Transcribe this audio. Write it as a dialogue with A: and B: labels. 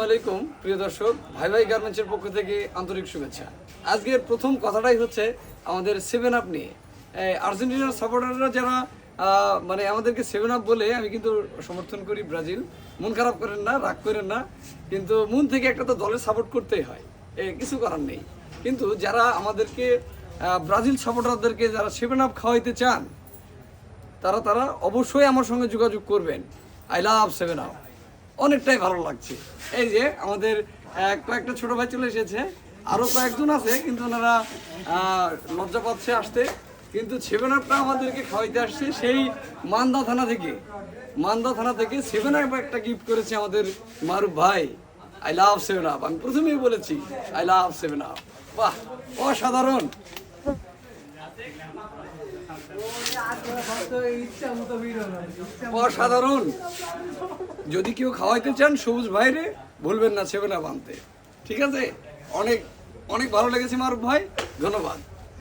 A: আলাইকুম প্রিয় দর্শক, ভাই ভাই গার্মেন্টসের পক্ষ থেকে আন্তরিক শুভেচ্ছা। আজকের প্রথম কথাটাই হচ্ছে আমাদের 7 আপ নিয়ে। আর্জেন্টিনার সাপোর্টাররা যারা মানে আমাদেরকে 7 আপ বলে, আমি কিন্তু সমর্থন করি ব্রাজিল। মন খারাপ করেন না, রাগ করেন না, কিন্তু মন থেকে একটা তো দলের সাপোর্ট করতেই হয়, কিছু করার নেই। কিন্তু যারা আমাদেরকে ব্রাজিল সাপোর্টারদেরকে যারা 7 আপ খাওয়াইতে চান, তারা অবশ্যই আমার সঙ্গে যোগাযোগ করবেন। আই লাভ 7 আপ, অনেকটাই ভালো লাগছে। এই যে আমাদের কয়েকটা ছোট ভাই চলে এসেছে, আরও কয়েকজন আছে, কিন্তু ওনারা লজ্জা পাচ্ছে আসতে। কিন্তু 7 আপটা আমাদেরকে খাওয়াইতে আসছে সেই মান্দা থানা থেকে 7 আপ একটা গিফট করেছে আমাদের মারুফ ভাই। আই লাভ 7 আপ, আমি প্রথমেই বলেছি আই লাভ 7 আপ। বাহ, অসাধারণ। অসাধারণ। যদি কেউ খাওয়াইতে চান সবুজ ভাইরে, বলবেন না 7 আপ আনতে। ঠিক আছে, অনেক অনেক ভালো লেগেছে মারুফ ভাই, ধন্যবাদ।